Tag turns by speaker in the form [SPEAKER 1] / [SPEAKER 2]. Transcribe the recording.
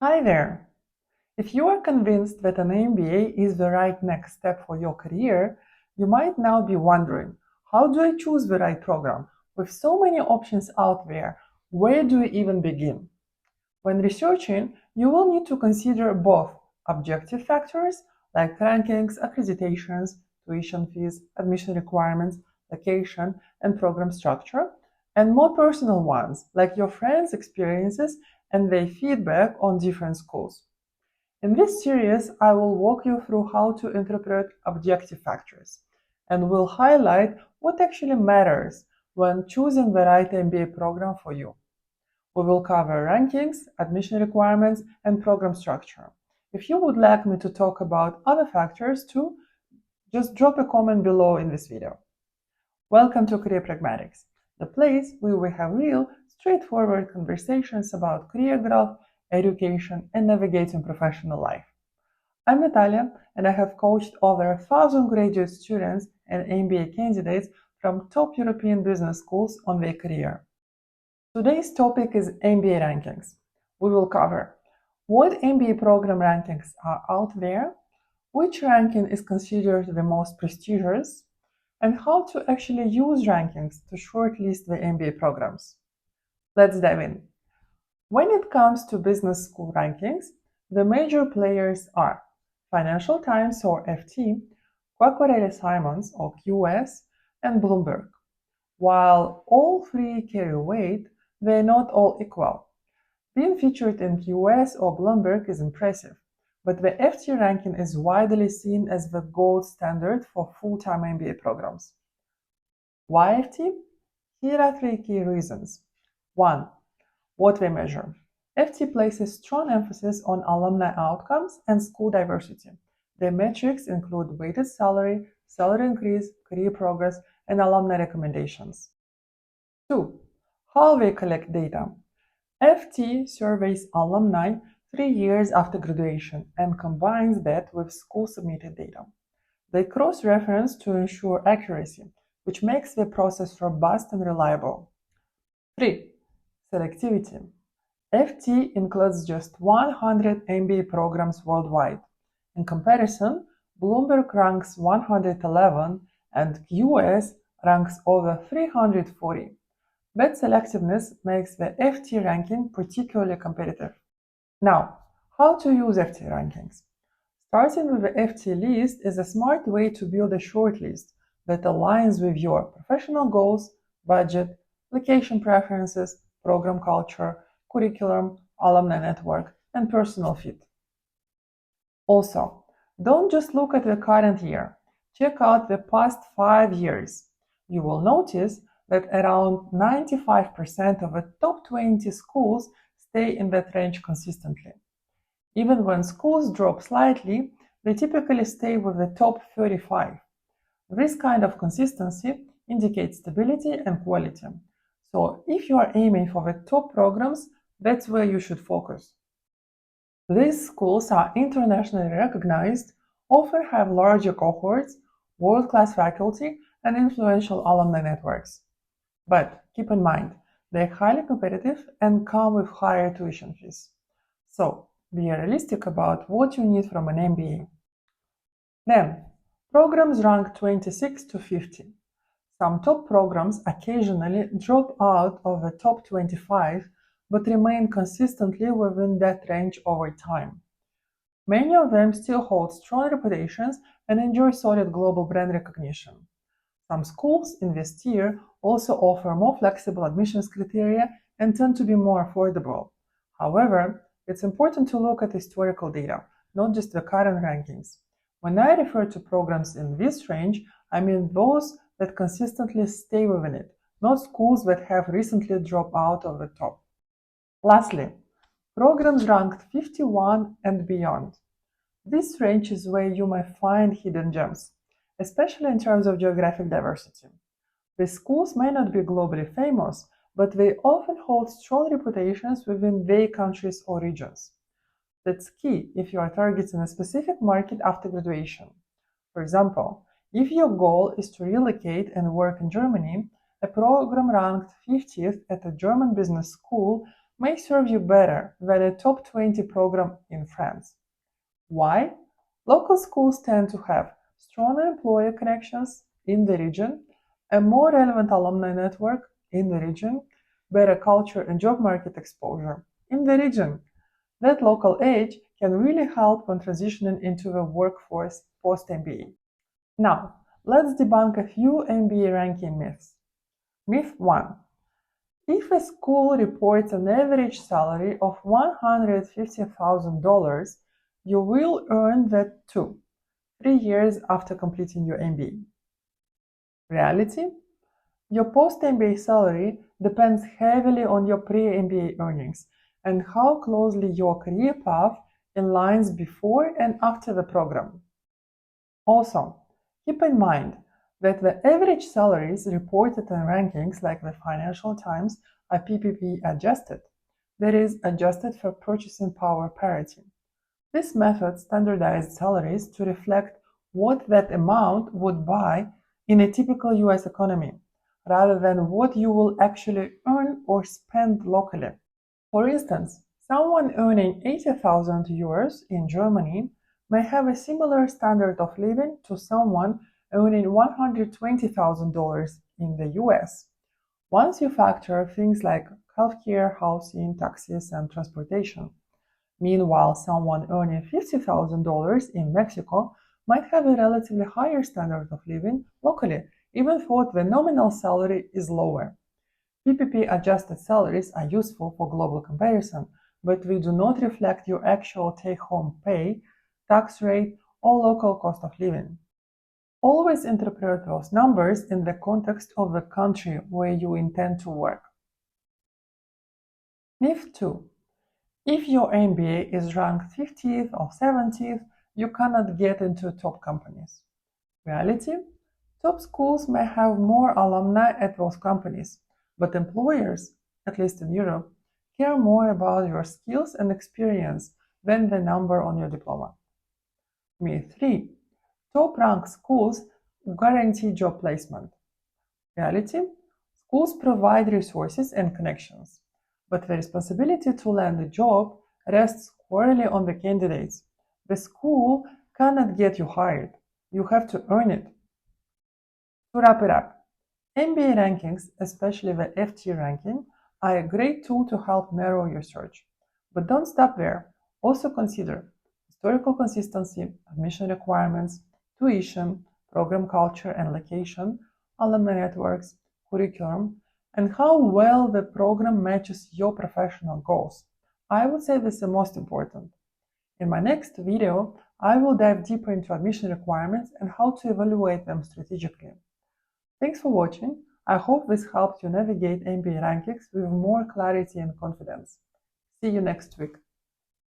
[SPEAKER 1] Hi there! If you are convinced that an MBA is the right next step for your career, you might now be wondering, how do I choose the right program? With so many options out there, where do you even begin? When researching, you will need to consider both objective factors like rankings, accreditations, tuition fees, admission requirements, location, and program structure, and more personal ones like your friends' experiences and their feedback on different schools. In this series, I will walk you through how to interpret objective factors and will highlight what actually matters when choosing the right MBA program for you. We will cover rankings, admission requirements, and program structure. If you would like me to talk about other factors too, just drop a comment below in this video. Welcome to Career Pragmatics, the place where we have real, straightforward conversations about career growth, education, and navigating professional life. I'm Natalia, and I have coached over 1,000 graduate students and MBA candidates from top European business schools on their career. Today's topic is MBA rankings. We will cover what MBA program rankings are out there, which ranking is considered the most prestigious, and how to actually use rankings to shortlist the MBA programs. Let's dive in. When it comes to business school rankings, the major players are Financial Times or FT, Quacquarelli-Simons or QS, and Bloomberg. While all three carry weight, they're not all equal. Being featured in QS or Bloomberg is impressive, but the FT ranking is widely seen as the gold standard for full-time MBA programs. Why FT? Here are three key reasons. 1. What they measure. FT places strong emphasis on alumni outcomes and school diversity. Their metrics include weighted salary, salary increase, career progress, and alumni recommendations. 2. How they collect data. FT surveys alumni 3 years after graduation and combines that with school-submitted data. They cross-reference to ensure accuracy, which makes the process robust and reliable. 3. Selectivity. FT includes just 100 MBA programs worldwide. In comparison, Bloomberg ranks 111 and QS ranks over 340. That selectiveness makes the FT ranking particularly competitive. Now, how to use FT rankings? Starting with the FT list is a smart way to build a shortlist that aligns with your professional goals, budget, location preferences, program culture, curriculum, alumni network, and personal fit. Also, don't just look at the current year. Check out the past 5 years. You will notice that around 95% of the top 20 schools stay in that range consistently. Even when schools drop slightly, they typically stay with the top 35. This kind of consistency indicates stability and quality. So if you are aiming for the top programs, that's where you should focus. These schools are internationally recognized, often have larger cohorts, world-class faculty, and influential alumni networks. But keep in mind, they're highly competitive and come with higher tuition fees. So be realistic about what you need from an MBA. Then, programs rank 26 to 50. Some top programs occasionally drop out of the top 25, but remain consistently within that range over time. Many of them still hold strong reputations and enjoy solid global brand recognition. Some schools in this tier also offer more flexible admissions criteria and tend to be more affordable. However, it's important to look at historical data, not just the current rankings. When I refer to programs in this range, I mean those that consistently stay within it, not schools that have recently dropped out of the top. Lastly, programs ranked 51 and beyond. This range is where you might find hidden gems, especially in terms of geographic diversity. The schools may not be globally famous, but they often hold strong reputations within their countries or regions. That's key if you are targeting a specific market after graduation. For example, if your goal is to relocate and work in Germany, a program ranked 50th at a German business school may serve you better than a top 20 program in France. Why? Local schools tend to have stronger employer connections in the region, a more relevant alumni network in the region, better culture and job market exposure in the region. That local edge can really help when transitioning into the workforce post-MBA. Now, let's debunk a few MBA ranking myths. Myth 1. If a school reports an average salary of $150,000, you will earn that too, 3 years after completing your MBA. Reality? Your post-MBA salary depends heavily on your pre-MBA earnings and how closely your career path aligns before and after the program. Also, keep in mind that the average salaries reported in rankings like the Financial Times are PPP adjusted, that is, adjusted for purchasing power parity. This method standardized salaries to reflect what that amount would buy in a typical US economy, rather than what you will actually earn or spend locally. For instance, someone earning 80,000 euros in Germany may have a similar standard of living to someone earning $120,000 in the US. Once you factor things like healthcare, housing, taxes, and transportation. Meanwhile, someone earning $50,000 in Mexico might have a relatively higher standard of living locally, even though the nominal salary is lower. PPP adjusted salaries are useful for global comparison, but they do not reflect your actual take-home pay, tax rate, or local cost of living. Always interpret those numbers in the context of the country where you intend to work. Myth 2. If your MBA is ranked 50th or 70th, you cannot get into top companies. Reality? Top schools may have more alumni at those companies, but employers, at least in Europe, care more about your skills and experience than the number on your diploma. Myth 3. Top-ranked schools guarantee job placement. Reality? Schools provide resources and connections, but the responsibility to land a job rests squarely on the candidates. The school cannot get you hired. You have to earn it. To wrap it up, MBA rankings, especially the FT ranking, are a great tool to help narrow your search. But don't stop there. Also consider historical consistency, admission requirements, tuition, program culture and location, alumni networks, curriculum, and how well the program matches your professional goals. I would say this is the most important. In my next video, I will dive deeper into admission requirements and how to evaluate them strategically. Thanks for watching. I hope this helped you navigate MBA rankings with more clarity and confidence. See you next week.